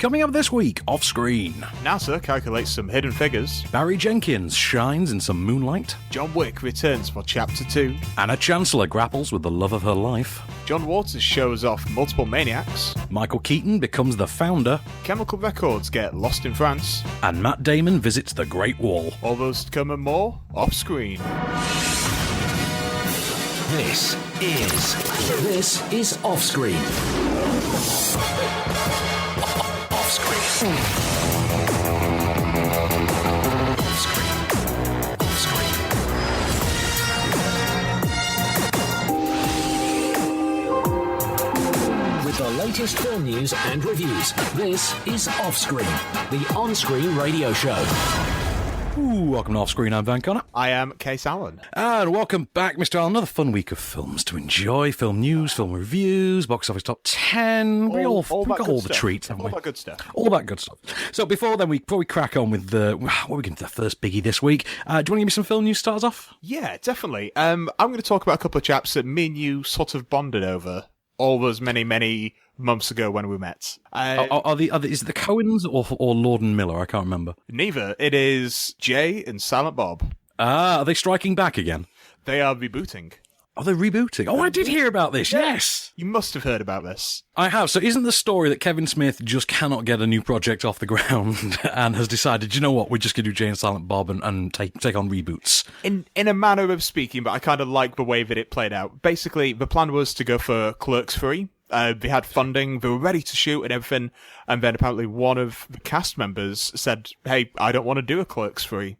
Coming up this week, off-screen. NASA calculates some hidden figures. Barry Jenkins shines in some Moonlight. John Wick returns for Chapter 2. Anna Chancellor grapples with the love of her life. John Waters shows off multiple maniacs. Michael Keaton becomes the founder. Chemical Records get lost in France. And Matt Damon visits the Great Wall. All those to come and more, off-screen. This is Off-Screen. Off-Screen. With the latest film news and reviews, this is Off-Screen, the on-screen radio show. Ooh, welcome to Off-Screen, I'm Van Connor. I am Kase Allen. And welcome back, Mr. Allen. Another fun week of films to enjoy. Film news, film reviews, box office top 10. We got all the treats, haven't we? All that good stuff. All that good stuff. So before we crack on with what are we going to do, the first biggie this week, do you want to give me some film news starters off? Yeah, definitely. I'm going to talk about a couple of chaps that me and you sort of bonded over all those many months ago when we met. Is it the Coens or Lord and Miller? I can't remember. Neither. It is Jay and Silent Bob. Are they striking back again? They are rebooting. Are they rebooting? Oh, I did hear about this, yes! You must have heard about this. I have. So isn't the story that Kevin Smith just cannot get a new project off the ground and has decided, you know what, we're just going to do Jay and Silent Bob and take on reboots? In a manner of speaking, but I kind of like the way that it played out. Basically, the plan was to go for Clerks 3. They had funding, they were ready to shoot and everything, and then apparently one of the cast members said, hey, I don't want to do a Clerks 3.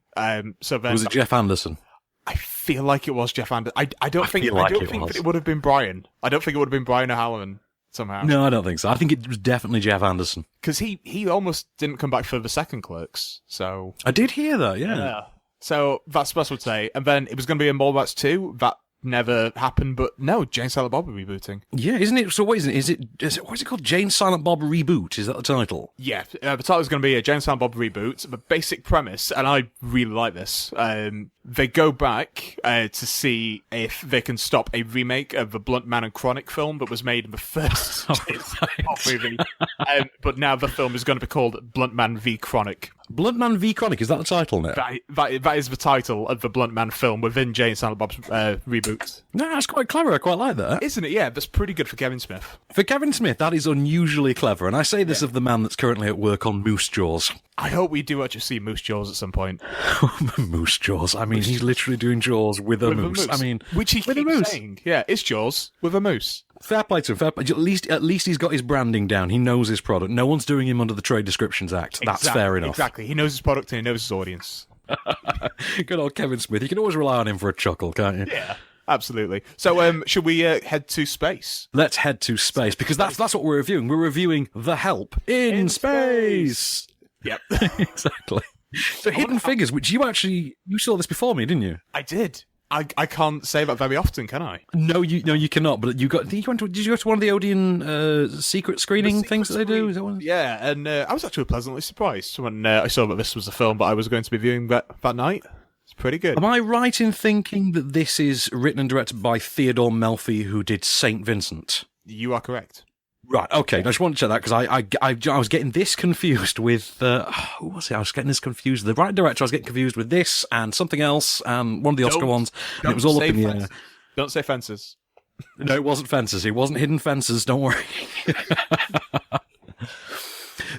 So then... Was it Jeff Anderson? I feel like it was Jeff Anderson. I don't think that it would have been Brian. I don't think it would have been Brian O'Halloran somehow. No, I don't think so. I think it was definitely Jeff Anderson. Because he almost didn't come back for the second Clerks, so... I did hear that, yeah. So that's what I'd say. And then it was going to be a Moonlight 2. That never happened, but no, Jay and Silent Bob are rebooting. Yeah, isn't it? So what is it? What is it called? Jay and Silent Bob Reboot? Is that the title? Yeah, the title is going to be a Jay and Silent Bob Reboot. The basic premise, and I really like this, they go back to see if they can stop a remake of the Blunt Man and Chronic film that was made in the first movie. But now the film is going to be called Blunt Man v Chronic. Blunt Man v Chronic, is that the title now? That is the title of the Blunt Man film within Jay and Silent Bob's reboot. No, that's quite clever. I quite like that. Isn't it? Yeah, that's pretty good for Kevin Smith. For Kevin Smith, that is unusually clever, and I say this of the man that's currently at work on Moose Jaws. I hope we do actually see Moose Jaws at some point. Moose Jaws. I mean, he's literally doing Jaws with a moose. I mean, which he keeps saying. Yeah, it's Jaws with a moose. Fair play to him. Fair play. At least he's got his branding down. He knows his product. No one's doing him under the Trade Descriptions Act. That's fair enough. Exactly. He knows his product and he knows his audience. Good old Kevin Smith. You can always rely on him for a chuckle, can't you? Yeah. Absolutely. So, should we head to space? Let's head to space, because that's what we're reviewing. We're reviewing The Help in space. Yep. Exactly. So Hidden Figures, which you saw this before me, didn't you? I did. I can't say that very often, can I? No, you cannot. But did you go to one of the Odeon secret screening things that they do? Is that one? Yeah, and I was actually pleasantly surprised when I saw that this was a film that I was going to be viewing that night. It's pretty good. Am I right in thinking that this is written and directed by Theodore Melfi, who did St. Vincent? You are correct. Right, okay. I just want to check that, because I was getting this confused with... who was it? I was getting this confused. The right director, I was getting confused with this and something else, and one of the Oscar ones, and it was all up in the air. Don't say Fences. No, it wasn't Fences. It wasn't Hidden Fences, don't worry.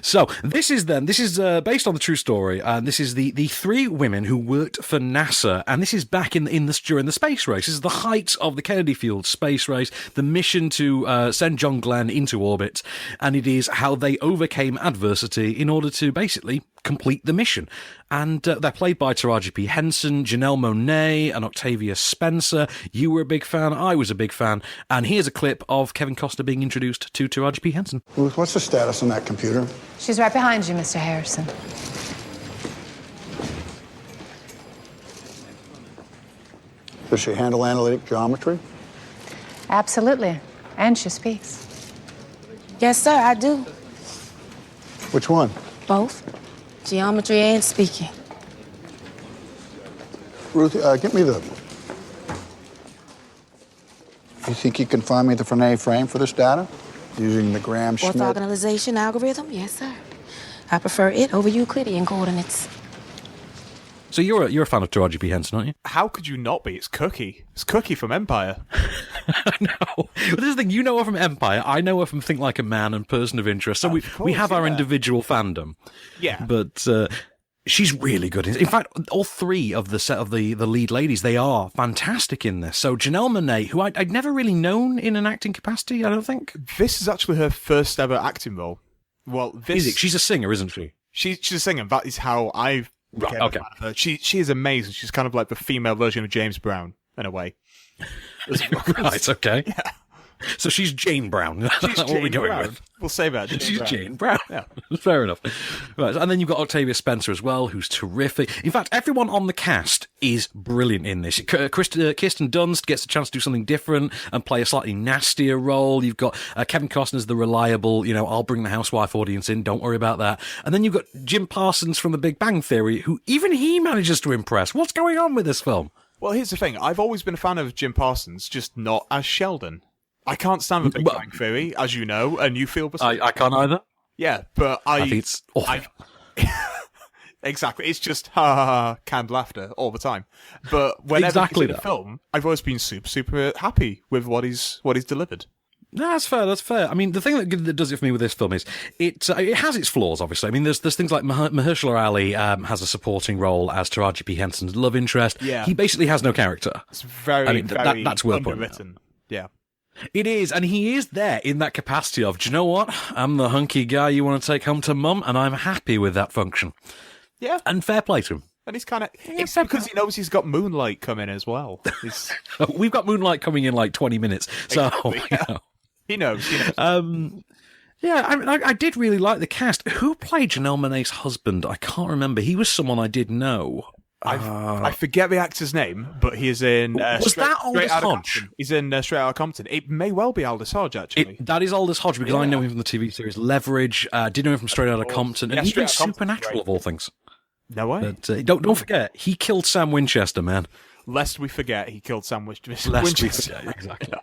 So, this is based on the true story, and this is the three women who worked for NASA, and this is back during the space race. This is the height of the Kennedy Field space race, the mission to send John Glenn into orbit, and it is how they overcame adversity in order to basically complete the mission. And they're played by Taraji P. Henson, Janelle Monáe, and Octavia Spencer. You were a big fan, I was a big fan, and here's a clip of Kevin Costner being introduced to Taraji P. Henson. Ruth, what's the status on that computer? She's right behind you, Mr. Harrison. Does she handle analytic geometry? Absolutely. And she speaks. Yes, sir, I do. Which one? Both. Geometry and speaking. Ruth, get me the... You think you can find me the Frenet frame for this data? Using the Graham-Schmidt... Orthogonalization algorithm? Yes, sir. I prefer it over Euclidean coordinates. So you're a fan of Taraji P. Henson, aren't you? How could you not be? It's Cookie. It's Cookie from Empire. I know. But this is the thing, you know her from Empire, I know her from Think Like a Man and Person of Interest, so we have our individual fandom. Yeah. But she's really good. In fact, all three of the set of the lead ladies, they are fantastic in this. So Janelle Monáe, who I'd never really known in an acting capacity, I don't think. This is actually her first ever acting role. Well, this... Is it? She's a singer, isn't she? She's a singer. That is how I've... Right, okay. She is amazing. She's kind of like the female version of James Brown, in a way. Right, okay. Yeah. So she's Jane Brown. That's what we're going with. We'll say that. She's Jane Brown. Yeah. Fair enough. Right, and then you've got Octavia Spencer as well, who's terrific. In fact, everyone on the cast is brilliant in this. Kirsten Dunst gets a chance to do something different and play a slightly nastier role. You've got Kevin Costner's the reliable, I'll bring the housewife audience in, don't worry about that. And then you've got Jim Parsons from The Big Bang Theory, who even he manages to impress. What's going on with this film? Well, here's the thing. I've always been a fan of Jim Parsons, just not as Sheldon. I can't stand The Big Bang Theory, as you know, and you feel the same. I can't either. Yeah, but I think it's awful. Exactly. It's just canned laughter all the time. But whenever he's in a film, I've always been super, super happy with what he's delivered. No, that's fair. I mean, the thing that does it for me with this film is it has its flaws, obviously. I mean, there's things like Mahershala Ali has a supporting role as Taraji P. Henson's love interest. Yeah. He basically has no character. It's very, very that's worth underwritten. Yeah. It is, and he is there in that capacity of, do you know what? I'm the hunky guy you want to take home to mum, and I'm happy with that function. Yeah. And fair play to him. And he's kind of... It's because he knows he's got Moonlight coming as well. We've got Moonlight coming in like 20 minutes, so... Exactly, yeah. He knows. Yeah, I did really like the cast. Who played Janelle Monáe's husband? I can't remember. He was someone I did know. I forget the actor's name, but he is in... that Aldous Hodge? He's in Straight Outta Compton. It may well be Aldous Hodge, actually. That is Aldous Hodge, because I know him from the TV series Leverage. Did know him from Straight Outta Compton, and even Supernatural, of all things. No way. But don't forget, he killed Sam Winchester, man. Lest we forget, he killed Sam Winchester. Lest we forget, exactly.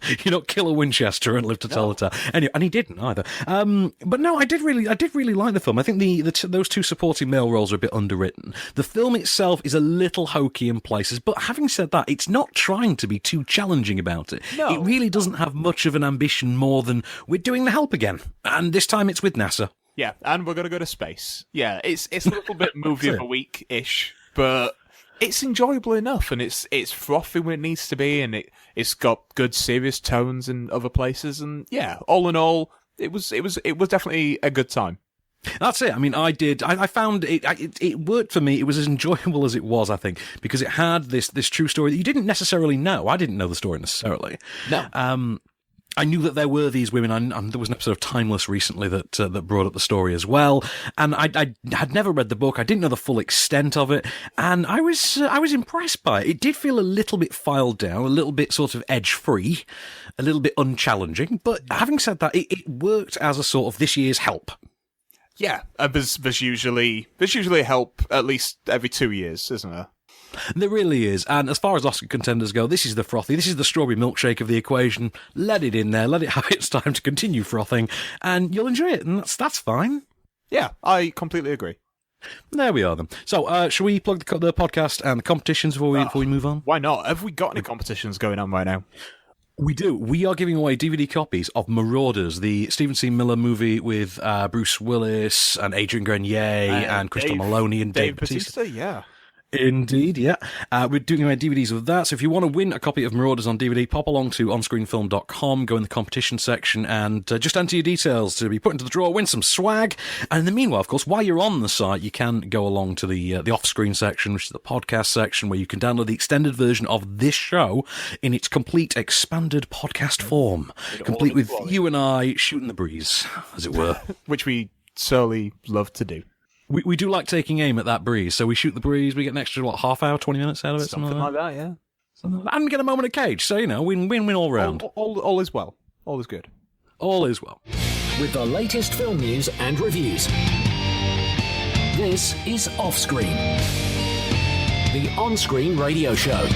You don't kill a Winchester and live to tell the tale. Anyway, and he didn't either. But no, I did really like the film. I think those two supporting male roles are a bit underwritten. The film itself is a little hokey in places, but having said that, it's not trying to be too challenging about it. No. It really doesn't have much of an ambition more than we're doing The Help again, and this time it's with NASA. Yeah, and we're gonna go to space. Yeah, it's a little bit movie of a week-ish, but it's enjoyable enough, and it's frothy when it needs to be, and it's got good serious tones in other places, and yeah, all in all, it was definitely a good time. That's it. I mean, I found it worked for me. It was as enjoyable as it was, I think, because it had this true story that you didn't necessarily know. I didn't know the story necessarily. No. I knew that there were these women. There was an episode of Timeless recently that brought up the story as well, and I had never read the book. I didn't know the full extent of it, and I was impressed by it. It did feel a little bit filed down, a little bit sort of edge free, a little bit unchallenging. But having said that, it worked as a sort of this year's Help. Yeah, there's usually Help at least every 2 years, isn't there? There really is, and as far as Oscar contenders go, this is the frothy, this is the strawberry milkshake of the equation. Let it in there, let it have its time to continue frothing, and you'll enjoy it, and that's fine. Yeah, I completely agree. There we are then. So, shall we plug the podcast and the competitions before we move on? Why not? Have we got any competitions going on right now? We do. We are giving away DVD copies of Marauders, the Stephen C. Miller movie with Bruce Willis and Adrian Grenier and Crystal Maloney and Dave Bautista. Yeah. Indeed, yeah. We're doing our DVDs of that, so if you want to win a copy of Marauders on DVD, pop along to onscreenfilm.com, go in the competition section, and just enter your details to be put into the draw, win some swag. And in the meanwhile, of course, while you're on the site, you can go along to the off-screen section, which is the podcast section, where you can download the extended version of this show in its complete expanded podcast form, complete with you and I shooting the breeze, as it were. Which we sorely love to do. We do like taking aim at that breeze, so we shoot the breeze, we get an extra, half hour, 20 minutes out of it? Something like that, yeah. And get a moment of cage, so, win all round. All is well. All is good. All is well. With the latest film news and reviews. This is Offscreen, the on-screen radio show.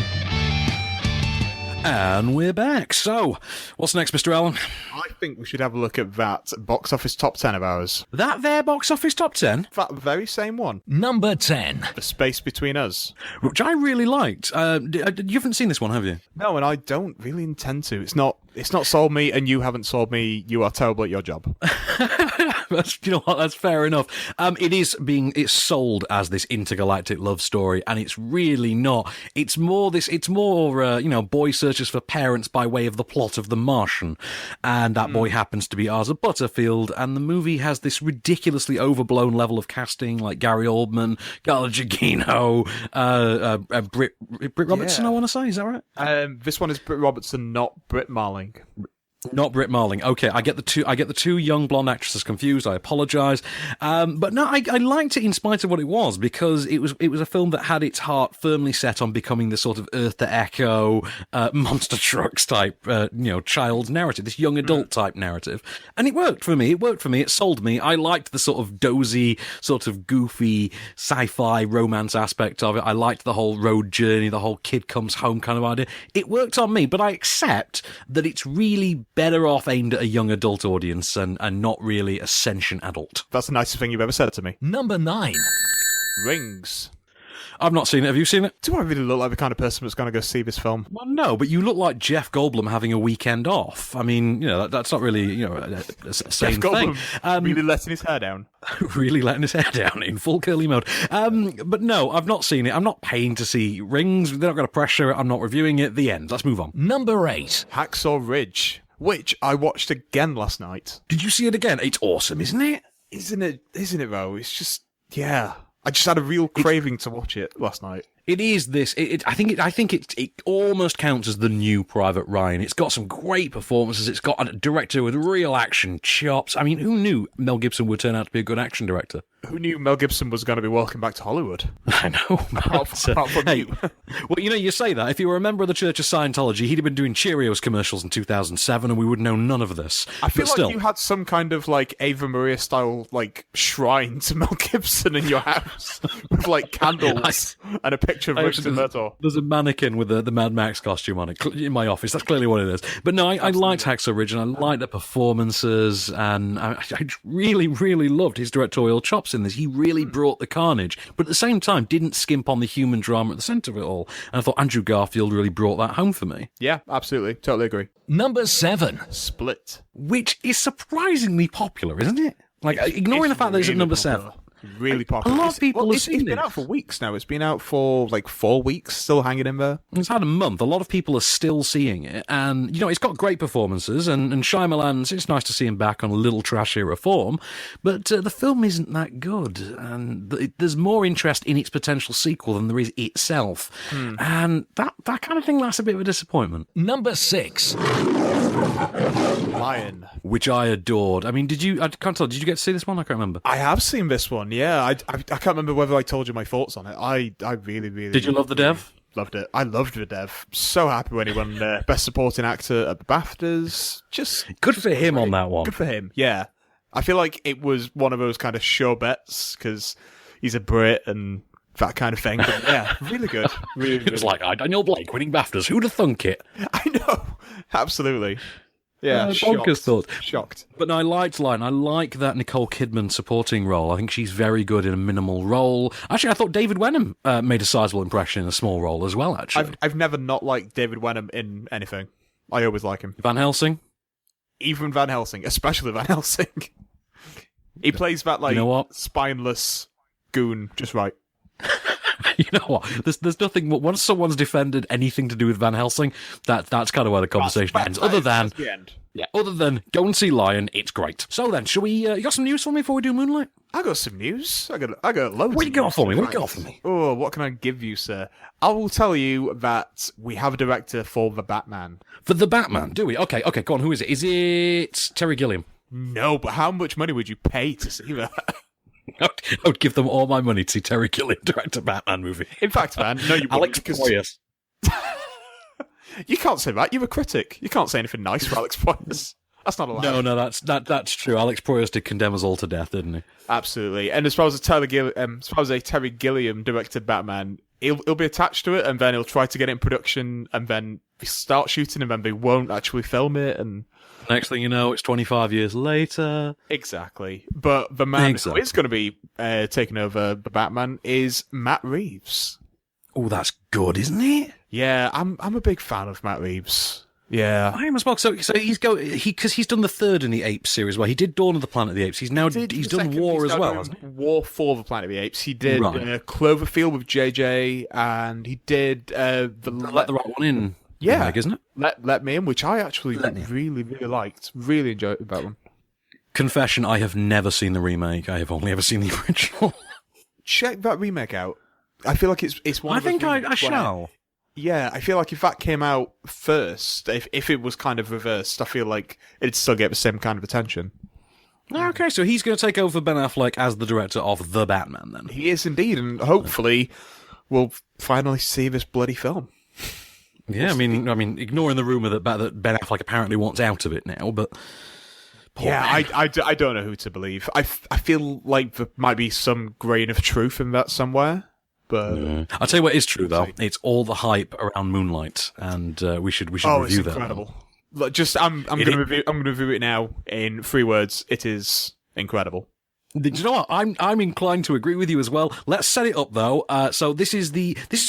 And we're back. So, what's next, Mr. Allen? I think we should have a look at that box office top 10 of ours. That there box office top 10? That very same one. Number 10. The Space Between Us. Which I really liked. You haven't seen this one, have you? No, and I don't really intend to. It's not sold me, and you haven't sold me. You are terrible at your job. You know what? That's fair enough. It's sold as this intergalactic love story, and it's really not. It's more boy searches for parents by way of the plot of The Martian, and that boy happens to be Asa Butterfield, and the movie has this ridiculously overblown level of casting, like Gary Oldman, Carla Gugino, Britt Robertson. I want to say, is that right? This one is Britt Robertson, not Britt Marling. Not Britt Marling. Okay, I get the two young blonde actresses confused. I apologise, but no, I liked it in spite of what it was, because it was a film that had its heart firmly set on becoming the sort of Earth to Echo, monster trucks type, child narrative, this young adult type narrative, and it worked for me. It sold me. I liked the sort of dozy, sort of goofy sci-fi romance aspect of it. I liked the whole road journey, the whole kid comes home kind of idea. It worked on me, but I accept that it's really better off aimed at a young adult audience and not really a sentient adult. That's the nicest thing you've ever said to me. Number 9. Rings. I've not seen it. Have you seen it? Do I really look like the kind of person that's going to go see this film? Well, no, but you look like Jeff Goldblum having a weekend off. I mean, that's not really, a same Jeff Goldblum thing. really letting his hair down. Really letting his hair down in full curly mode. But no, I've not seen it. I'm not paying to see Rings. They're not going to pressure it. I'm not reviewing it. The end. Let's move on. Number 8. Hacksaw Ridge, which I watched again last night. Did you see it again? It's awesome, isn't it? Isn't it, though? It's just, yeah. I just had a real craving to watch it last night. It is this. I think it almost counts as the new Private Ryan. It's got some great performances. It's got a director with real action chops. I mean, who knew Mel Gibson would turn out to be a good action director? Who knew Mel Gibson was going to be welcome back to Hollywood? I know. Apart from hey, you. Well, you say that. If you were a member of the Church of Scientology, he'd have been doing Cheerios commercials in 2007, and we would know none of this. I feel but like still, you had some kind of like Ava Maria style like shrine to Mel Gibson in your house with like candles and a picture of Richard Murtaugh. There's a mannequin with the Mad Max costume on it in my office. That's clearly what it is. But no, I liked Hacksaw Ridge, and I liked the performances, and I really, really loved his directorial chops in this. He really brought the carnage, but at the same time didn't skimp on the human drama at the centre of it all. And I thought Andrew Garfield really brought that home for me. Yeah, absolutely. Totally agree. Number 7. Split. Which is surprisingly popular, isn't it? Like, ignoring the fact that it's at number popular. 7. Really popular. A lot of people have seen It's been it. out for weeks now. It's been out for like 4 weeks, still hanging in there. It's had a month. A lot of people are still seeing it. And, it's got great performances. And Shyamalan's, it's nice to see him back on a little trashier form. But the film isn't that good. And there's more interest in its potential sequel than there is itself. And that kind of thing, that's a bit of a disappointment. Number 6. Lion. Which I adored. I mean, I can't tell, did you get to see this one? I can't remember. I have seen this one, yeah. I can't remember whether I told you my thoughts on it. I really, really... Did you love the dev? Loved it. I loved the dev. So happy when he won Best Supporting Actor at the BAFTAs. Just... Good for him on that one. Good for him, yeah. I feel like it was one of those kind of sure bets, because he's a Brit and that kind of thing. But yeah, really good. Really, It was like, Daniel Blake winning BAFTAs. Who'd have thunk it? I know. Absolutely. Yeah, bonkers thought. Shocked. But no, I liked Lion. I like that Nicole Kidman supporting role. I think she's very good in a minimal role. Actually, I thought David Wenham made a sizable impression in a small role as well, actually. I've never not liked David Wenham in anything. I always like him. Van Helsing? Even Van Helsing, especially Van Helsing. He plays that, like, You know what? spineless goon just right. You know what? There's nothing. Once someone's defended anything to do with Van Helsing, that's kind of where the conversation ends. Other than go and see Lion, it's great. So then, shall we? You got some news for me before we do Moonlight? I got some news. I got loads. What you got for me? What you got for me? Oh, what can I give you, sir? I will tell you that we have a director for the Batman. For the Batman, do we? Okay, go on. Who is it? Is it Terry Gilliam? No, but how much money would you pay to see that? I would give them all my money to see Terry Gilliam direct a Batman movie. In fact, man, no, you Alex wouldn't, 'cause Proyas. you can't say that. You're a critic. You can't say anything nice for Alex Proyas. That's not allowed. No, that's true. Alex Proyas did condemn us all to death, didn't he? Absolutely. And as far as a Terry Gilliam directed Batman, he'll be attached to it, and then he'll try to get it in production, and then they start shooting, and then they won't actually film it, and Next thing you know, it's 25 years later. Exactly. But the man who is going to be taking over the Batman is Matt Reeves. Oh, that's good, isn't it? Yeah, I'm a big fan of Matt Reeves. Yeah, I am as well. So because he's done the third in the Apes series. Well, he did Dawn of the Planet of the Apes. He's done War as well, hasn't he? War for the Planet of the Apes. He did Cloverfield with JJ, and he did Let the Right One In. Yeah, remake, isn't it? Let Me In, which I actually really liked. Really enjoyed that one. Confession: I have never seen the remake. I have only ever seen the original. Check that remake out. I feel like it's one. I think I shall. Yeah, I feel like if that came out first, if it was kind of reversed, I feel like it'd still get the same kind of attention. Okay, so he's going to take over Ben Affleck as the director of The Batman, then. He is indeed, and hopefully we'll finally see this bloody film. Yeah, I mean, ignoring the rumor that Ben Affleck apparently wants out of it now, but I don't know who to believe. I feel like there might be some grain of truth in that somewhere. But I'll tell you what is true though. It's all the hype around Moonlight, and we should review it's that. Incredible. Look, I'm going to review it now in 3 words. It is incredible. Do you know what? I'm inclined to agree with you as well. Let's set it up though. So this is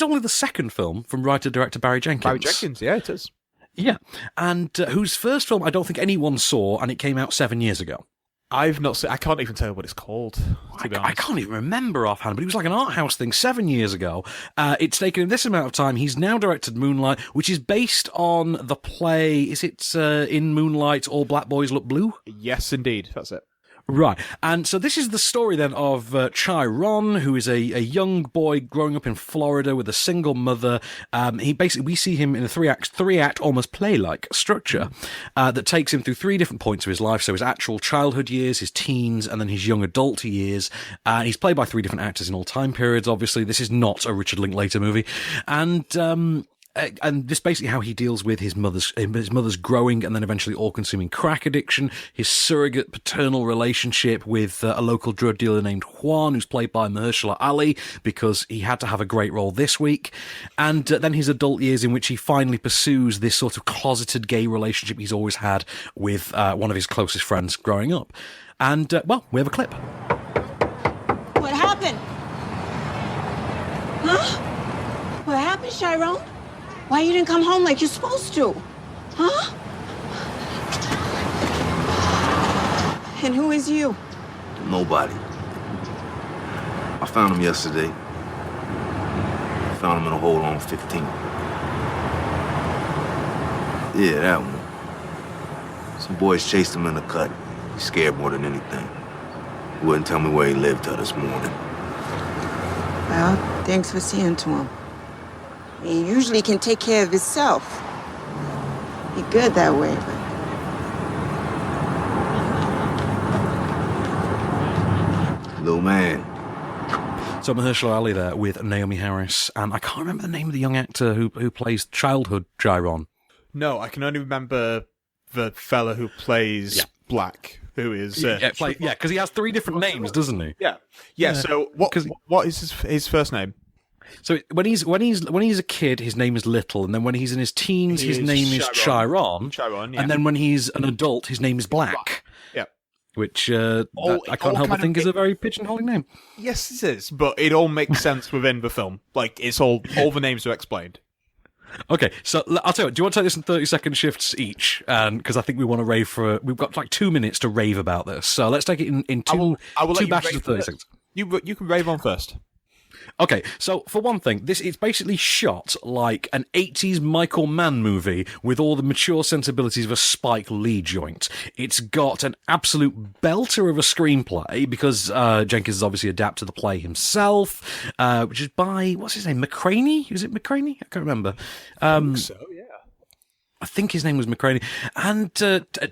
only the second film from writer-director Barry Jenkins. Barry Jenkins, yeah, it is. Yeah, and whose first film I don't think anyone saw, and it came out 7 years ago. I've not seen. I can't even tell you what it's called. To be honest, I can't even remember offhand, but it was like an art house thing 7 years ago. It's taken him this amount of time. He's now directed Moonlight, which is based on the play. Is it In Moonlight, All Black Boys Look Blue? Yes, indeed. That's it. Right, and so this is the story then of Chiron, who is a young boy growing up in Florida with a single mother. We see him in a three act almost play-like structure that takes him through 3 different points of his life. So his actual childhood years, his teens, and then his young adult years. He's played by 3 different actors in all time periods. Obviously, this is not a Richard Linklater movie, and this basically how he deals with his mother's growing and then eventually all-consuming crack addiction, his surrogate paternal relationship with a local drug dealer named Juan, who's played by Mahershala Ali, because he had to have a great role this week, and then his adult years in which he finally pursues this sort of closeted gay relationship he's always had with one of his closest friends growing up. And, we have a clip. What happened? Huh? What happened, Chiron? Why you didn't come home like you're supposed to? Huh? And who is you? Nobody. I found him yesterday. Found him in a hole on 15. Yeah, that one. Some boys chased him in the cut. He scared more than anything. He wouldn't tell me where he lived till this morning. Well, thanks for seeing to him. He usually can take care of himself. He good that way, but... Little man. So Mahershala Ali there with Naomi Harris, and I can't remember the name of the young actor who plays childhood Chiron. No, I can only remember the fella who plays Black, who is... because he has 3 different names, doesn't he? Yeah. So what is his first name? So when he's a kid, his name is Little, and then when he's in his teens, his name is Chiron. Chiron, yeah. And then when he's an adult, his name is Black. Yeah. Which I can't help but think is a very pigeonholing name. Yes, it is, but it all makes sense within the film. Like, it's all the names are explained. Okay, so I'll tell you what, do you want to take this in 30-second shifts each? Because I think we want to rave we've got like 2 minutes to rave about this. So let's take it in two batches of 30 seconds. You can rave on first. Okay, so for one thing, it's basically shot like an 80s Michael Mann movie with all the mature sensibilities of a Spike Lee joint. It's got an absolute belter of a screenplay because Jenkins has obviously adapted the play himself, which is by, what's his name, McCraney? Is it McCraney? I can't remember. I think so, yeah. I think his name was McCraney, and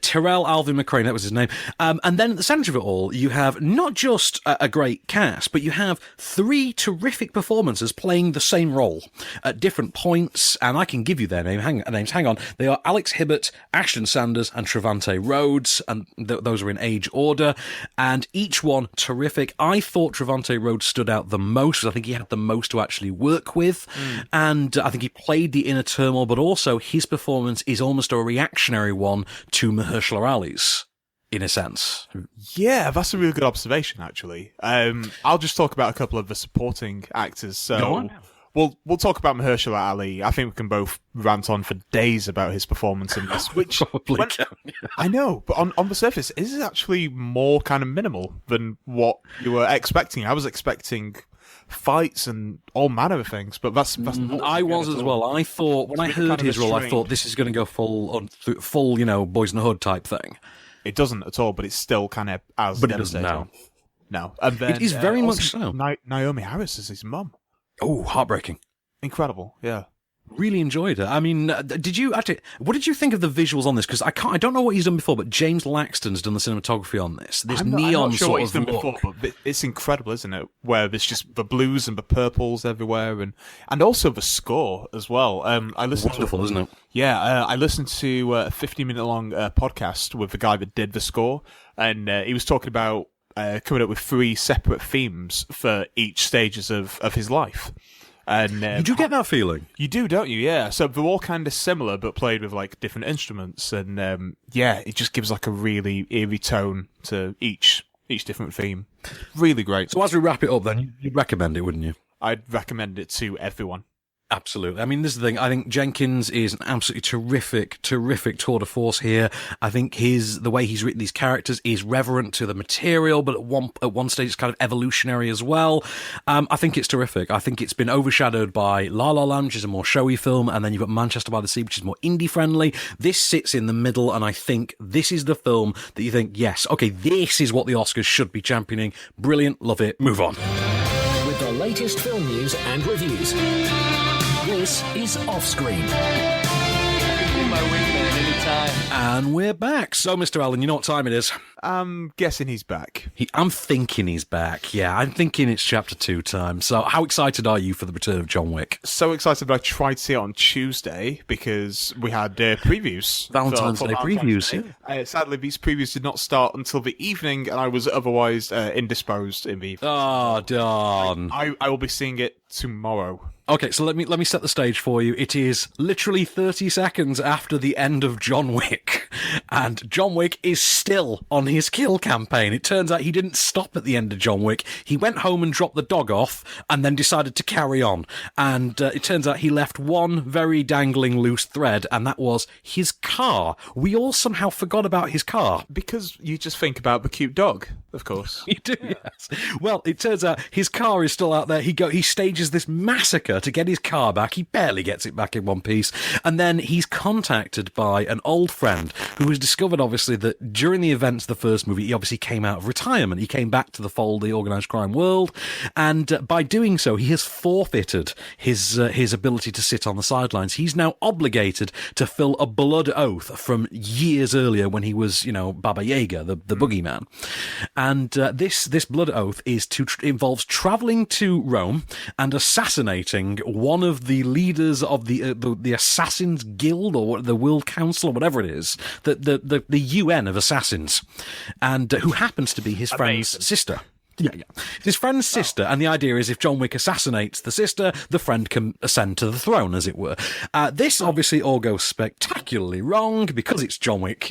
Terrell Alvin McCraney, that was his name. And then at the centre of it all, you have not just a great cast, but you have 3 terrific performances playing the same role at different points, and I can give you their names. Hang on. They are Alex Hibbert, Ashton Sanders, and Trevante Rhodes, and those are in age order, and each one terrific. I thought Trevante Rhodes stood out the most, because I think he had the most to actually work with, and I think he played the inner turmoil, but also his performance Jenkins is almost a reactionary one to Mahershala Ali's, in a sense. Yeah, that's a really good observation, actually. I'll just talk about a couple of the supporting actors. So Go on. We'll talk about Mahershala Ali. I think we can both rant on for days about his performance in this, which Probably can. I know, but on the surface, is actually more kind of minimal than what you were expecting. I was expecting fights and all manner of things, but that's not I was as well. I thought, when I really heard kind of his role, I restrained. thought this is going to go full, Boys in the Hood type thing. It doesn't at all, but it's still kind of as But it doesn't devastating. No. And then, It is very much also so. Naomi Harris is his mum. Oh, heartbreaking. Incredible, yeah. Really enjoyed it. I mean, what did you think of the visuals on this? Because I don't know what he's done before, but James Laxton's done the cinematography on this. This I'm neon not sure sort what he's of done look. before, but it's incredible, isn't it? Where there's just the blues and the purples everywhere, and also the score as well. I listened Wonderful, isn't it? Yeah, I listened to a 50-minute long podcast with the guy that did the score, and he was talking about coming up with 3 separate themes for each stages of his life. And You do get that feeling. you do, don't you? Yeah. So they're all kind of similar, but played with like different instruments, and it just gives like a really eerie tone to each different theme. Really great. So as we wrap it up, then you'd recommend it, wouldn't you? I'd recommend it to everyone. Absolutely. I mean, this is the thing. I think Jenkins is an absolutely terrific tour de force here. I think the way he's written these characters is reverent to the material, but at one stage it's kind of evolutionary as well. I think it's terrific. I think it's been overshadowed by La La Land, which is a more showy film, and then you've got Manchester by the Sea, which is more indie friendly. This sits in the middle, and I think this is the film that you think, yes, okay, this is what the Oscars should be championing. Brilliant. Love it. Move on. With the latest film news and reviews. This is Offscreen. And we're back. So, Mr. Allen, you know what time it is? I'm guessing he's back. I'm thinking he's back. Yeah, I'm thinking it's chapter 2 time. So how excited are you for the return of John Wick? So excited that I tried to see it on Tuesday because we had previews. Valentine's for Day Valentine's previews, Day. Sadly, these previews did not start until the evening, and I was otherwise indisposed in the evening. Oh, darn. I will be seeing it tomorrow. Okay, so let me set the stage for you. It is literally 30 seconds after the end of John Wick, and John Wick is still on his kill campaign. It turns out he didn't stop at the end of John Wick. He went home and dropped the dog off, and then decided to carry on. And it turns out he left one very dangling loose thread, and that was his car. We all somehow forgot about his car. Because you just think about the cute dog, of course. You do, yes. Well, it turns out his car is still out there. He stages this massacre to get his car back. He barely gets it back in one piece. And then he's contacted by an old friend who has discovered, obviously, that during the events of the first movie, he obviously came out of retirement. He came back to the fold, the organised crime world. And by doing so, he has forfeited his ability to sit on the sidelines. He's now obligated to fill a blood oath from years earlier when he was, Baba Yaga, the boogeyman. And this blood oath involves travelling to Rome and assassinating one of the leaders of the Assassins Guild or the World Council or whatever it is, the UN of assassins, and who happens to be his friend's sister. Yeah. His friend's sister, and the idea is if John Wick assassinates the sister, the friend can ascend to the throne, as it were. This obviously all goes spectacularly wrong because it's John Wick,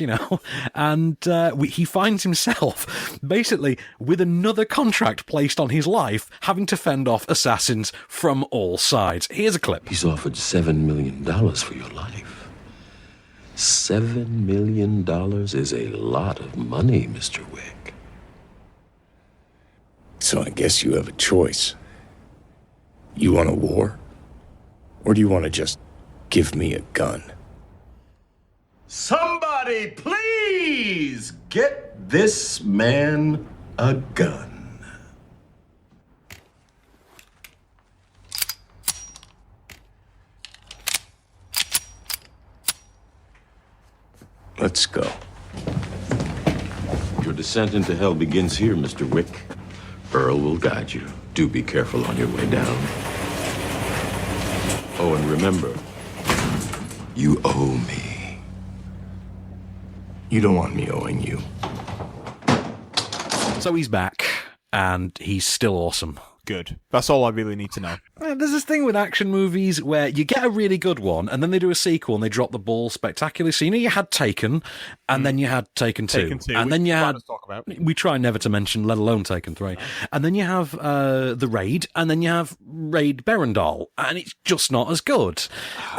and he finds himself basically with another contract placed on his life, having to fend off assassins from all sides. Here's a clip. He's offered $7 million for your life. $7 million is a lot of money, Mr. Wick. So I guess you have a choice. You want a war? Or do you want to just give me a gun? Somebody please get this man a gun. Let's go. Your descent into hell begins here, Mr. Wick. Earl will guide you. Do be careful on your way down. Oh, and remember, you owe me. You don't want me owing you. So he's back, and he's still awesome. Good. That's all I really need to know. There's this thing with action movies where you get a really good one, and then they do a sequel and they drop the ball spectacularly. So, you had Taken, and then you had Taken 2. Taken 2, and then you had... talk about. We try never to mention, let alone Taken 3. And then you have The Raid, and then you have Raid Berendal, and it's just not as good.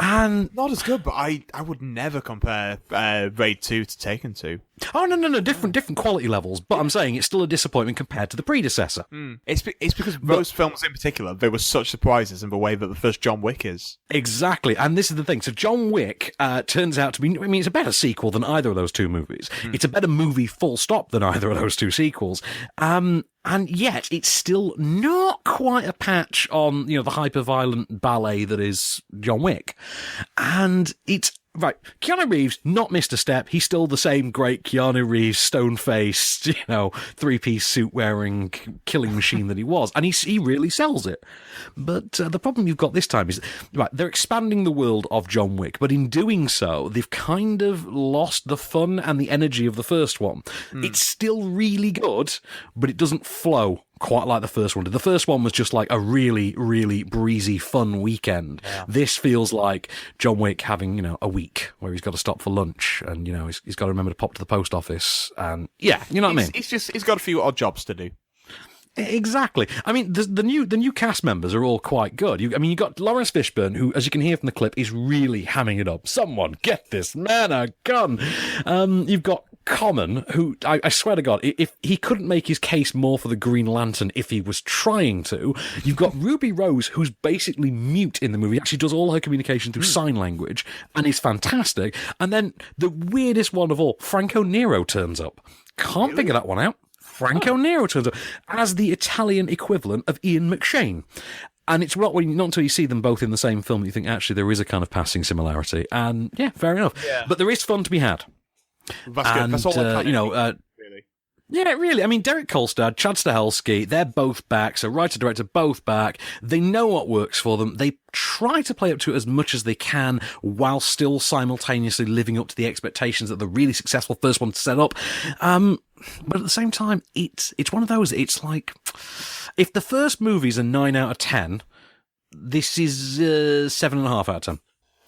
And Not as good, but I would never compare Raid 2 to Taken 2. Oh, no, different quality levels, but I'm saying it's still a disappointment compared to the predecessor. It's because those films in particular, they were such surprises in the way that the first John Wick is. Exactly, and this is the thing. So John Wick turns out to be, it's a better sequel than either of those two movies. It's a better movie full stop than either of those two sequels. And yet, it's still not quite a patch on, the hyper-violent ballet that is John Wick. And it's... Right, Keanu Reeves, not missed a step. He's still the same great Keanu Reeves, stone-faced, three-piece suit-wearing killing machine that he was. And he really sells it. But the problem you've got this time is, right, they're expanding the world of John Wick, but in doing so, they've kind of lost the fun and the energy of the first one. It's still really good, but it doesn't flow quite like the first one did. The first one was just like a really, really breezy, fun weekend. Yeah. This feels like John Wick having, a week where he's got to stop for lunch and, he's got to remember to pop to the post office and, yeah, you know what I mean? He's got a few odd jobs to do. Exactly. I mean, the new cast members are all quite good. You got Lawrence Fishburne, who, as you can hear from the clip, is really hamming it up. Someone get this man a gun. You've got Common, who I swear to God, if he couldn't make his case more for the Green Lantern if he was trying to. You've got Ruby Rose, who's basically mute in the movie. Actually does all her communication through sign language and is fantastic. And then the weirdest one of all, Franco Nero turns up. Can't figure that one out. Franco Nero turns up as the Italian equivalent of Ian McShane. And it's not until you see them both in the same film that you think, actually, there is a kind of passing similarity. And, yeah, fair enough. Yeah. But there is fun to be had. That's good. That's all I really. Yeah, really. I mean, Derek Kolstad, Chad Stahelski, they're both back. So writer-director, both back. They know what works for them. They try to play up to it as much as they can while still simultaneously living up to the expectations that the really successful first one set up. But at the same time, it's one of those, it's like, if the first movie's a 9 out of 10, this is 7.5 out of 10.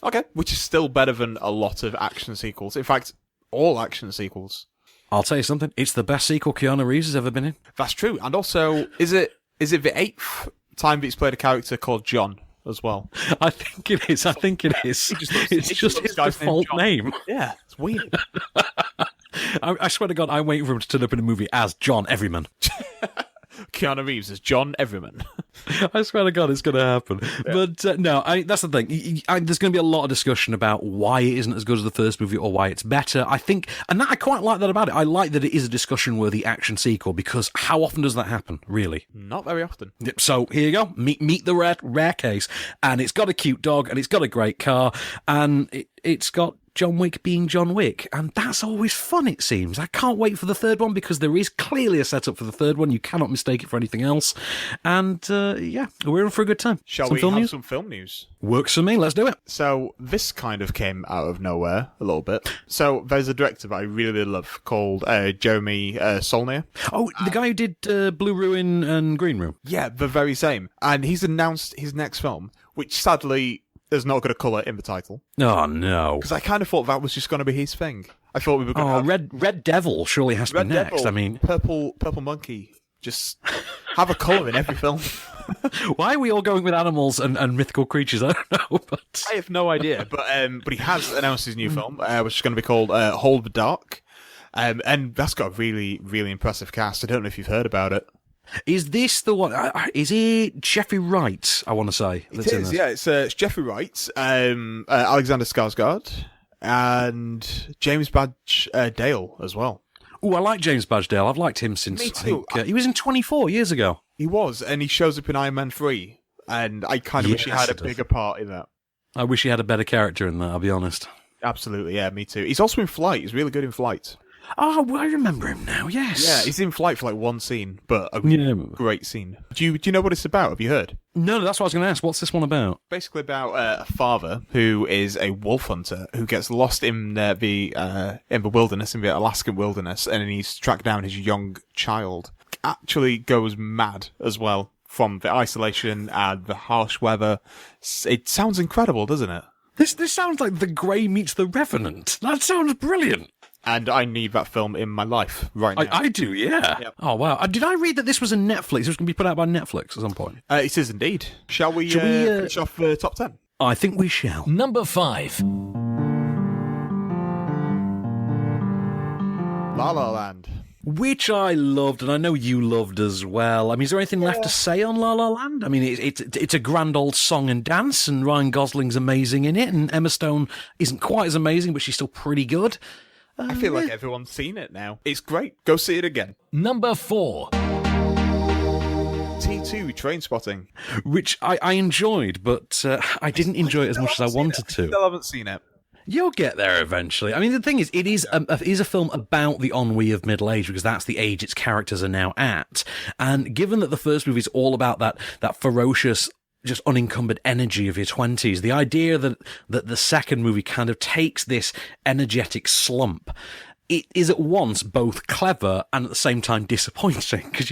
Okay, which is still better than a lot of action sequels. In fact, all action sequels. I'll tell you something, it's the best sequel Keanu Reeves has ever been in. That's true, and also, is it the 8th time that he's played a character called John as well? I think it is. It's just his default name. Yeah, it's weird. I swear to God, I'm waiting for him to turn up in a movie as John Everyman. Keanu Reeves as John Everyman. I swear to God, it's going to happen. Yeah. But no, that's the thing. There's going to be a lot of discussion about why it isn't as good as the first movie or why it's better. I think, and I quite like that about it. I like that it is a discussion-worthy action sequel because how often does that happen, really? Not very often. So here you go. Meet the rare case. And it's got a cute dog and it's got a great car and it's got John Wick being John Wick, and that's always fun, it seems. I can't wait for the third one, because there is clearly a setup for the third one. You cannot mistake it for anything else. And, yeah, we're in for a good time. Shall we have some film news? Works for me, let's do it. So, this kind of came out of nowhere, a little bit. So, there's a director that I really love called Jeremy Saulnier. Oh, the guy who did Blue Ruin and Green Room? Yeah, the very same. And he's announced his next film, which sadly... there's not got a colour in the title. Oh, no. Because I kind of thought that was just going to be his thing. I thought we were going to have... Red Devil surely has to be next. Devil, I mean... Purple Monkey. Just have a colour in every film. Why are we all going with animals and mythical creatures? I don't know. But... I have no idea. But he has announced his new film, which is going to be called Hold the Dark. And that's got a really, really impressive cast. I don't know if you've heard about it. Is this the one? Is it Jeffrey Wright, I want to say? It is, yeah. It's Jeffrey Wright, Alexander Skarsgård, and James Badge Dale as well. Oh, I like James Badge Dale. I've liked him since... Me too. He was in 24 years ago. He was, and he shows up in Iron Man 3, and I kind of wish he had a bigger part in that. I wish he had a better character in that, I'll be honest. Absolutely, yeah, me too. He's also in Flight. He's really good in Flight. Oh, I remember him now, yes. Yeah, he's in Flight for like one scene, but a great scene. Do you know what it's about? Have you heard? No, that's what I was going to ask. What's this one about? Basically about a father who is a wolf hunter who gets lost in the wilderness, in the Alaskan wilderness, and he's tracked down his young child. Actually goes mad as well from the isolation and the harsh weather. It sounds incredible, doesn't it? This sounds like The Grey meets The Revenant. That sounds brilliant. And I need that film in my life right now. I do, yeah. Yep. Oh, wow. Did I read that this was a Netflix? It was going to be put out by Netflix at some point. It is indeed. Shall we finish off the top 10? I think we shall. Number 5. La La Land. Which I loved, and I know you loved as well. I mean, is there anything left to say on La La Land? I mean, it's a grand old song and dance, and Ryan Gosling's amazing in it, and Emma Stone isn't quite as amazing, but she's still pretty good. I feel like everyone's seen it now. It's great. Go see it again. Number 4. T2, Trainspotting. Which I enjoyed, but I didn't enjoy it as much as I wanted to. Still haven't seen it. You'll get there eventually. I mean, the thing is, it is a film about the ennui of middle age, because that's the age its characters are now at. And given that the first movie is all about that ferocious, just unencumbered energy of your 20s, the idea that the second movie kind of takes this energetic slump, it is at once both clever and at the same time disappointing, because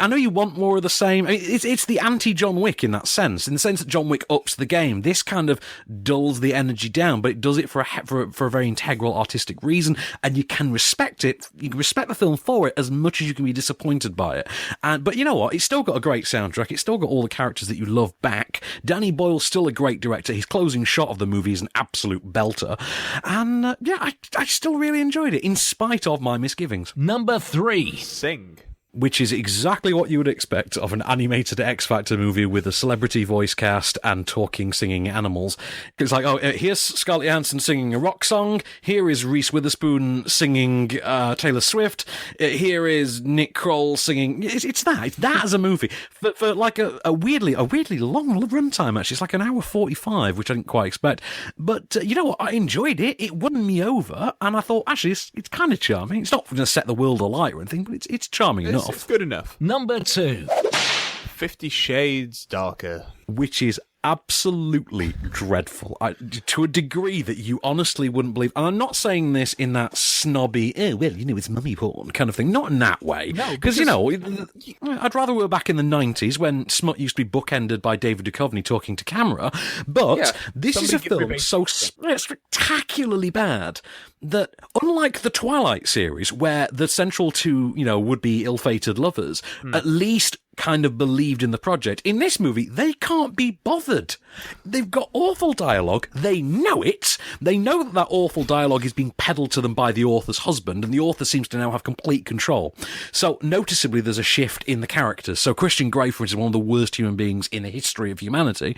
I know you want more of the same. I mean, it's the anti-John Wick in that sense that John Wick ups the game. This kind of dulls the energy down, but it does it for a very integral artistic reason, and you can respect it. You can respect the film for it as much as you can be disappointed by it. But you know what? It's still got a great soundtrack. It's still got all the characters that you love back. Danny Boyle's still a great director. His closing shot of the movie is an absolute belter. And I still really enjoyed it, in spite of my misgivings. Number 3. Sing. Which is exactly what you would expect of an animated X Factor movie with a celebrity voice cast and talking, singing animals. It's like, here's Scarlett Johansson singing a rock song. Here is Reese Witherspoon singing Taylor Swift. Here is Nick Kroll singing. It's that as a movie for like a weirdly long runtime. Actually, it's like an hour 45, which I didn't quite expect. But you know what? I enjoyed it. It won me over, and I thought actually it's kind of charming. It's not going to set the world alight or anything, but it's charming enough. It's good enough. Number 2. 50 Shades Darker. Which is absolutely dreadful, to a degree that you honestly wouldn't believe. And I'm not saying this in that snobby, it's mummy porn kind of thing. Not in that way. No, because, I'd rather we were back in the 90s when smut used to be bookended by David Duchovny talking to camera. But this is a film so spectacularly bad that, unlike the Twilight series, where the central two, would be ill-fated lovers, at least kind of believed in the project, in this movie, they can't be bothered. They've got awful dialogue. They know it. They know that awful dialogue is being peddled to them by the author's husband, and the author seems to now have complete control. So, noticeably, there's a shift in the characters. So, Christian Grey, for instance, one of the worst human beings in the history of humanity,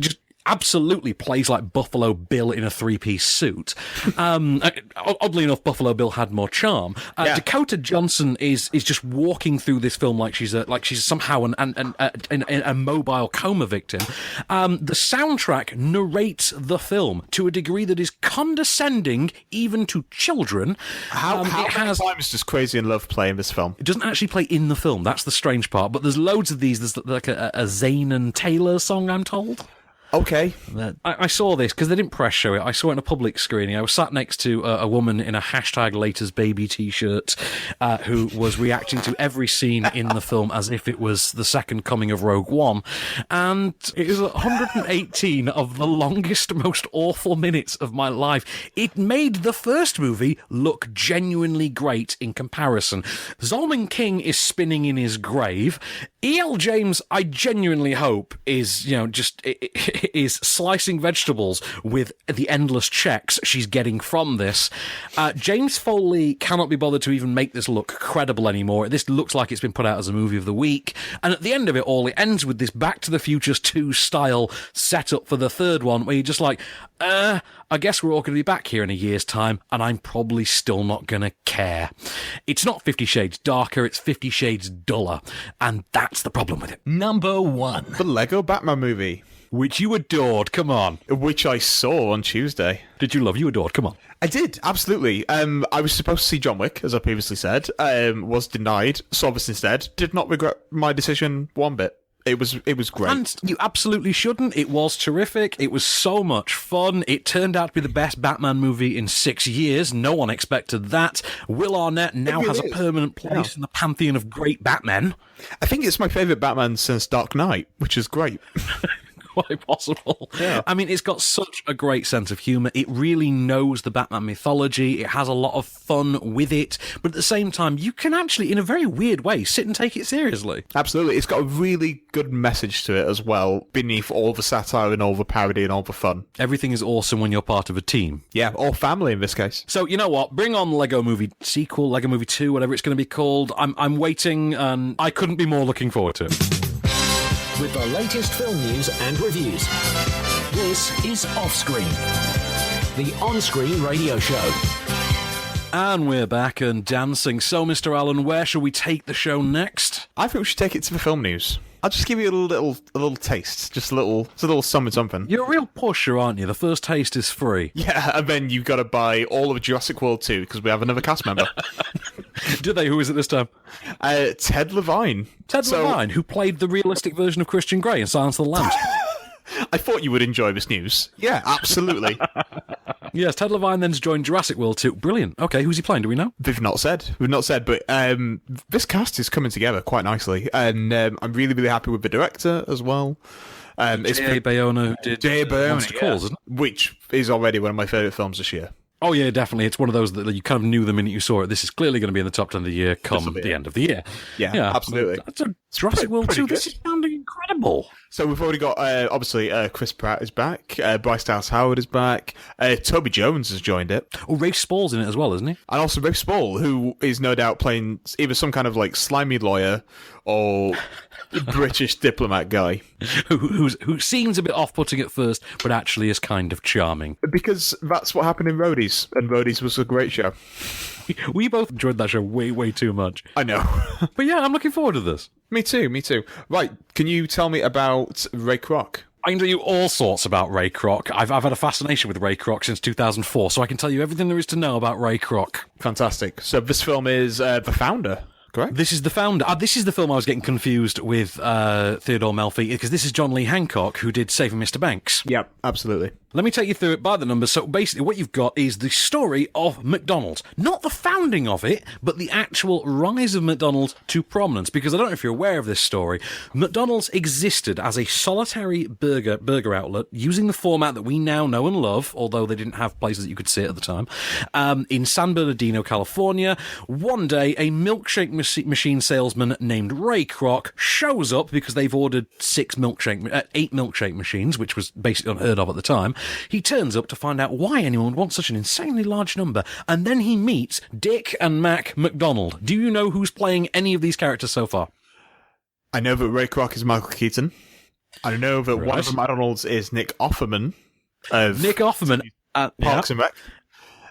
just absolutely plays like Buffalo Bill in a three-piece suit. Oddly enough, Buffalo Bill had more charm. Dakota Johnson is just walking through this film like she's somehow a mobile coma victim. The soundtrack narrates the film to a degree that is condescending even to children. How many times does Crazy in Love play in this film? It doesn't actually play in the film. That's the strange part. But there's loads of these. There's like a Zayn and Taylor song, I'm told. Okay. I saw this because they didn't press show it. I saw it in a public screening. I was sat next to a woman in a #LatersBaby t-shirt who was reacting to every scene in the film as if it was the second coming of Rogue One. And it was 118 of the longest, most awful minutes of my life. It made the first movie look genuinely great in comparison. Zolman King is spinning in his grave. E.L. James, I genuinely hope, is, is slicing vegetables with the endless checks she's getting from this. James Foley cannot be bothered to even make this look credible anymore. This looks like it's been put out as a movie of the week. And at the end of it all, it ends with this Back to the Future 2 style setup for the third one, where you're just like, I guess we're all going to be back here in a year's time, and I'm probably still not going to care. It's not 50 Shades Darker, it's 50 Shades Duller. And that's the problem with it. Number 1. The Lego Batman movie. Which you adored, come on. Which I saw on Tuesday. Did you love? You adored, come on. I did, absolutely. I was supposed to see John Wick, as I previously said. Was denied, saw this instead. Did not regret my decision one bit. It was great. And you absolutely shouldn't. It was terrific. It was so much fun. It turned out to be the best Batman movie in 6 years. No one expected that. Will Arnett now has a permanent place in the pantheon of great Batmen. I think it's my favourite Batman since Dark Knight, which is great. Quite possible. Yeah. I mean, it's got such a great sense of humour. It really knows the Batman mythology. It has a lot of fun with it. But at the same time, you can actually, in a very weird way, sit and take it seriously. Absolutely. It's got a really good message to it as well, beneath all the satire and all the parody and all the fun. Everything is awesome when you're part of a team. Yeah, or family in this case. So, you know what? Bring on Lego Movie sequel, Lego Movie 2, whatever it's going to be called. I'm waiting, and I couldn't be more looking forward to it. With the latest film news and reviews. This is Offscreen, the on-screen radio show. And we're back and dancing. So, Mr. Allen, where shall we take the show next? I think we should take it to the film news. I'll just give you a little taste, just a little something. You're a real pusher, aren't you? The first taste is free. Yeah, and then you've got to buy all of Jurassic World 2 because we have another cast member. Do they? Who is it this time? Ted Levine. Levine, who played the realistic version of Christian Grey in Silence of the Lambs. I thought you would enjoy this news. Yeah, absolutely. Yes, Ted Levine then's joined Jurassic World 2. Brilliant. Okay, who's he playing? Do we know? We've not said, but this cast is coming together quite nicely, and I'm really, really happy with the director as well. J.A. Bayona, who did Monster Calls, isn't it? Which is already one of my favourite films this year. Oh, yeah, definitely. It's one of those that you kind of knew the minute you saw it. This is clearly going to be in the top 10 of the year come the end of the year. Yeah, absolutely. Jurassic World 2, this is sounding incredible. So we've already got, obviously, Chris Pratt is back, Bryce Dallas Howard is back, Toby Jones has joined it. Oh, Rafe Spall's in it as well, isn't he? And also Rafe Spall, who is no doubt playing either some kind of, like, slimy lawyer or British diplomat guy. Who seems a bit off-putting at first, but actually is kind of charming. Because that's what happened in Roadies, and Roadies was a great show. We both enjoyed that show way, way too much. I know. But yeah, I'm looking forward to this. Me too. Right, can you tell me about Ray Kroc? I can tell you all sorts about Ray Kroc. I've had a fascination with Ray Kroc since 2004, so I can tell you everything there is to know about Ray Kroc. Fantastic. So this film is The Founder, correct? This is The Founder. This is the film I was getting confused with Theodore Melfi, because this is John Lee Hancock, who did Saving Mr. Banks. Yep, absolutely. Let me take you through it by the numbers. So basically what you've got is the story of McDonald's. Not the founding of it, but the actual rise of McDonald's to prominence. Because I don't know if you're aware of this story. McDonald's existed as a solitary burger outlet using the format that we now know and love, although they didn't have places that you could sit at the time, in San Bernardino, California. One day, a milkshake machine salesman named Ray Kroc shows up because they've ordered 8 milkshake machines, which was basically unheard of at the time. He turns up to find out why anyone would want such an insanely large number, and then he meets Dick and Mac McDonald. Do you know who's playing any of these characters so far? I know that Ray Kroc is Michael Keaton. I know that one of the McDonald's is Nick Offerman. Nick Offerman. Parks and Rec.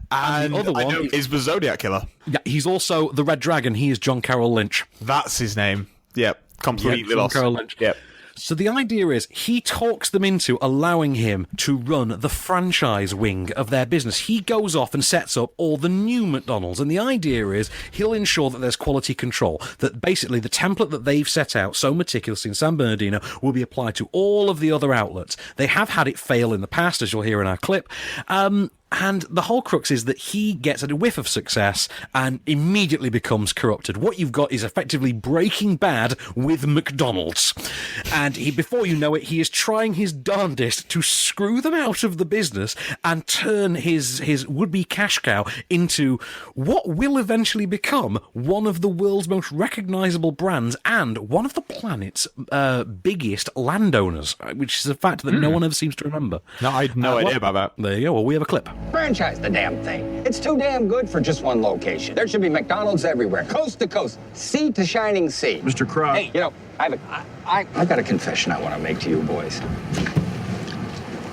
And the other one I know is the Zodiac Killer. Yeah, he's also the Red Dragon. He is John Carroll Lynch. That's his name. Yep, completely John lost. Carroll Lynch. Yep. So the idea is he talks them into allowing him to run the franchise wing of their business. He goes off and sets up all the new McDonald's, and the idea is he'll ensure that there's quality control, that basically the template that they've set out so meticulously in San Bernardino will be applied to all of the other outlets. They have had it fail in the past, as you'll hear in our clip. And the whole crux is that he gets a whiff of success and immediately becomes corrupted. What you've got is effectively Breaking Bad with McDonald's. And before you know it, he is trying his darndest to screw them out of the business and turn his would-be cash cow into what will eventually become one of the world's most recognisable brands and one of the planet's biggest landowners, which is a fact that no one ever seems to remember. No, I had no idea about that. There you go. Well, we have a clip. Franchise the damn thing. It's too damn good for just one location. There should be McDonald's everywhere, coast to coast, sea to shining sea. Mr. Kroc. Hey, you know, I've got a confession I want to make to you boys.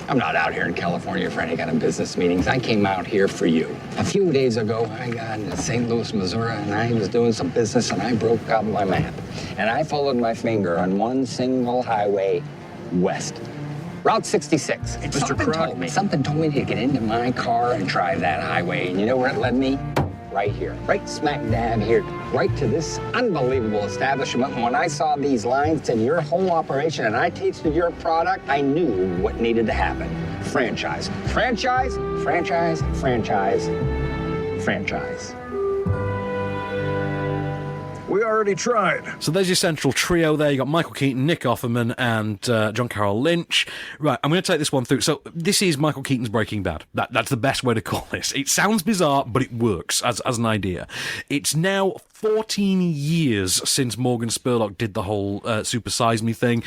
I'm not out here in California for any kind of business meetings. I came out here for you. A few days ago, I got into St. Louis, Missouri, and I was doing some business, and I broke out my map. And I followed my finger on one single highway west. Route 66. Something told me to get into my car and drive that highway. And you know where it led me? right here, right smack dab here, right to this unbelievable establishment. And when I saw these lines to your whole operation and I tasted your product, I knew what needed to happen. Franchise. Franchise, franchise, franchise, franchise. We already tried. So there's your central trio there. You got Michael Keaton, Nick Offerman, and John Carroll Lynch. Right, I'm going to take this one through. So this is Michael Keaton's Breaking Bad. That's the best way to call this. It sounds bizarre, but it works as an idea. It's now 14 years since Morgan Spurlock did the whole Super Size Me thing.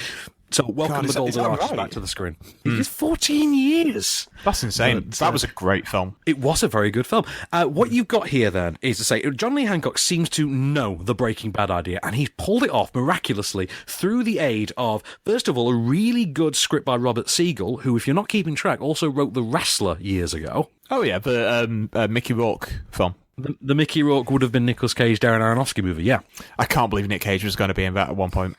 So welcome the Golden Arches back to the screen. It's 14 years. That's insane. That was a great film. It was a very good film. What you've got here, then, is to say John Lee Hancock seems to know the Breaking Bad idea, and he's pulled it off miraculously through the aid of, first of all, a really good script by Robert Siegel, who, if you're not keeping track, also wrote The Wrestler years ago. Oh, yeah, the Mickey Rourke film. The Mickey Rourke would have been Nicolas Cage, Darren Aronofsky movie, yeah. I can't believe Nick Cage was going to be in that at one point.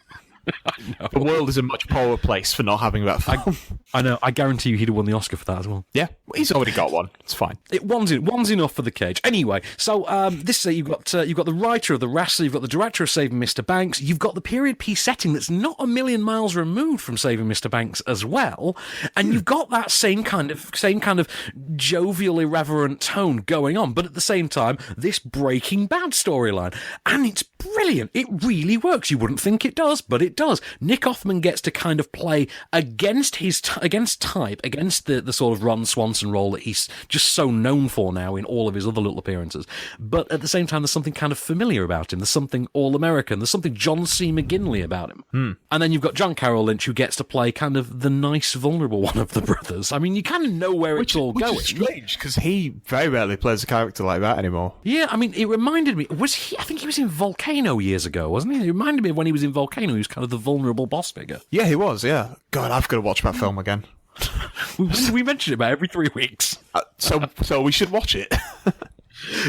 The world is a much poorer place for not having that film. I know. I guarantee you he'd have won the Oscar for that as well. Yeah, he's already got one. It's fine. One's enough for the Cage. Anyway, so this you've got the writer of The Wrestler, you've got the director of Saving Mr. Banks, you've got the period piece setting that's not a million miles removed from Saving Mr. Banks as well, and you've got that same kind of jovial, irreverent tone going on, but at the same time, this Breaking Bad storyline, and it's brilliant. It really works. You wouldn't think it does, but it does. Nick Offerman gets to kind of play against his type, against the sort of Ron Swanson role that he's just so known for now in all of his other little appearances. But at the same time, there's something kind of familiar about him. There's something all-American. There's something John C. McGinley about him. And then you've got John Carroll Lynch, who gets to play kind of the nice, vulnerable one of the brothers. I mean, you kind of know where it's all going. Which is strange, because he very rarely plays a character like that anymore. Yeah, I mean, it reminded me... I think he was in Volcano years ago, wasn't he? It reminded me of when he was in Volcano. He was kind of the vulnerable boss figure. Yeah, he was, yeah. God, I've got to watch that film again. We mention it about every 3 weeks. So we should watch it.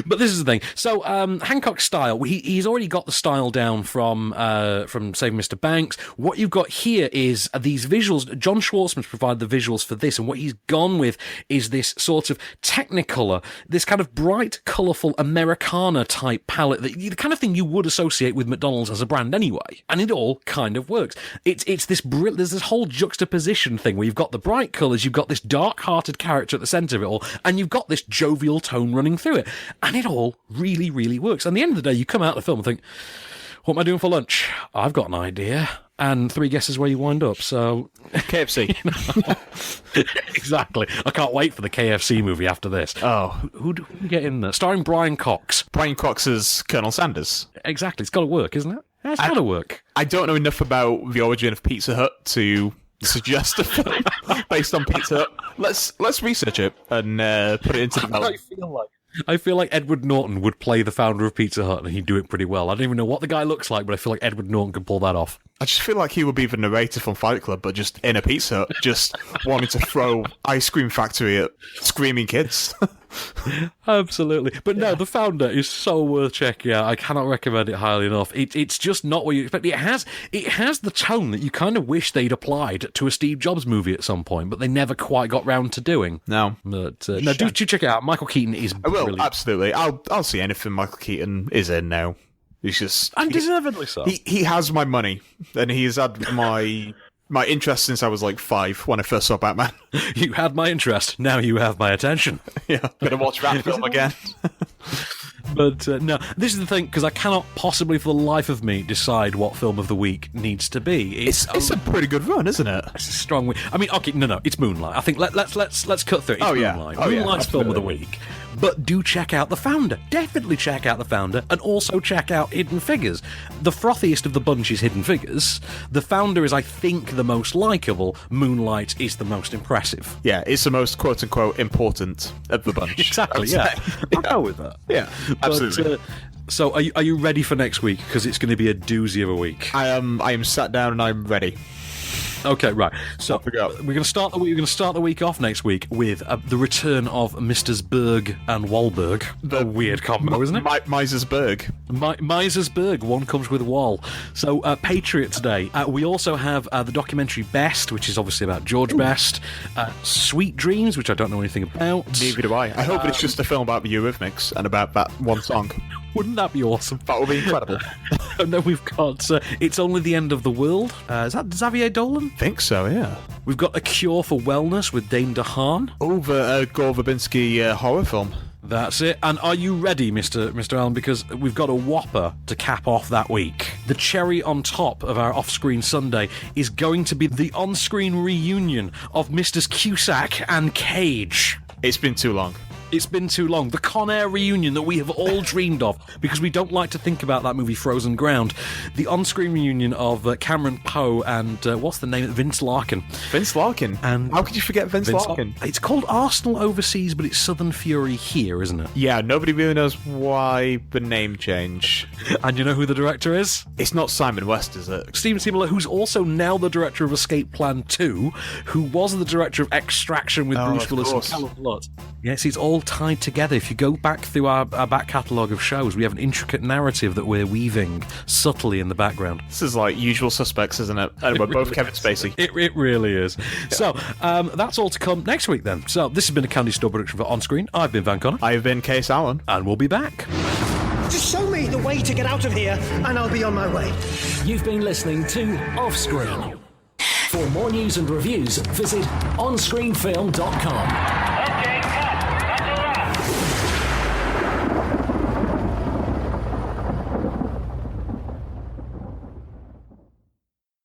But this is the thing. So Hancock's style, he's already got the style down from Saving Mr. Banks. What you've got here is these visuals. John Schwartzman's provided the visuals for this, and what he's gone with is this sort of Technicolor, this kind of bright, colourful Americana type palette, the kind of thing you would associate with McDonald's as a brand anyway. And it all kind of works. It's this there's this whole juxtaposition thing where you've got the bright colours, you've got this dark-hearted character at the centre of it all, and you've got this jovial tone running through it. And it all really, really works. And at the end of the day, you come out of the film and think, what am I doing for lunch? I've got an idea. And 3 guesses where you wind up, so... KFC. Exactly. I can't wait for the KFC movie after this. Oh. Who do we get in there? Starring Brian Cox. Brian Cox as Colonel Sanders. Exactly. It's got to work, isn't it? It's got to work. I don't know enough about the origin of Pizza Hut to suggest a film based on Pizza Hut. Let's research it and put it into development. I feel like Edward Norton would play the founder of Pizza Hut, and he'd do it pretty well. I don't even know what the guy looks like, but I feel like Edward Norton could pull that off. I just feel like he would be the narrator from Fight Club, but just in a Pizza Hut, just wanting to throw ice cream factory at screaming kids. Absolutely. But no, the founder is so worth checking out. I cannot recommend it highly enough. It's just not what you expect. It has the tone that you kind of wish they'd applied to a Steve Jobs movie at some point, but they never quite got round to doing. No. But no, do check it out. Michael Keaton is brilliant. I will, absolutely. I'll see anything Michael Keaton is in now. He's just... And deservedly so. He has my money, and he's had my interest since I was like 5 when I first saw Batman. You had my interest, now you have my attention. Yeah, I'm going to watch that film again. But no, this is the thing, because I cannot possibly for the life of me decide what film of the week needs to be. It's a pretty good run, isn't it? It's a strong week. I mean, okay, no, it's Moonlight. I think let's cut through it. It's Moonlight. Moonlight's film of the week. But do check out The Founder. Definitely check out The Founder, and also check out Hidden Figures. The frothiest of the bunch is Hidden Figures. The Founder is, I think, the most likeable. Moonlight is the most impressive. Yeah, it's the most quote-unquote important of the bunch. Exactly, yeah. I'll go with that. Yeah, absolutely. So are you ready for next week? Because it's going to be a doozy of a week. I am sat down and I'm ready. Okay, right. So we're going to start the week off next week with the return of Misters Berg and Wahlberg. A weird combo, isn't it? Misersburg. Misersburg. One comes with Wall. So Patriot today. We also have the documentary Best, which is obviously about George Best. Sweet Dreams, which I don't know anything about. Neither do I. I hope it's just a film about the Eurythmics and about that one song. Wouldn't that be awesome? That would be incredible. And then we've got It's Only the End of the World. Is that Xavier Dolan? Think so, yeah. We've got A Cure for Wellness with Dane DeHaan. Oh, the Gore Verbinski horror film. That's it. And are you ready, Mr. Allen? Because we've got a whopper to cap off that week. The cherry on top of our off-screen Sunday is going to be the on-screen reunion of Misters Cusack and Cage. It's been too long. It's been too long. The Con Air reunion that we have all dreamed of, because we don't like to think about that movie Frozen Ground. The on-screen reunion of Cameron Poe and, what's the name? Vince Larkin. Vince Larkin? And how could you forget Vince Larkin? It's called Arsenal overseas, but it's Southern Fury here, isn't it? Yeah, nobody really knows why the name change. And you know who the director is? It's not Simon West, is it? Steven Seagal, who's also now the director of Escape Plan 2, who was the director of Extraction with Bruce Willis and Callum Lutz. Yes, it's all tied together. If you go back through our back catalogue of shows, we have an intricate narrative that we're weaving subtly in the background. This is like Usual Suspects, isn't it? And we're both Kevin Spacey. It really is. Yeah. So, that's all to come next week then. So, this has been a Candy Store production for On Screen. I've been Van Connor. I've been Kase Allen. And we'll be back. Just show me the way to get out of here, and I'll be on my way. You've been listening to Off Screen. For more news and reviews, visit onscreenfilm.com.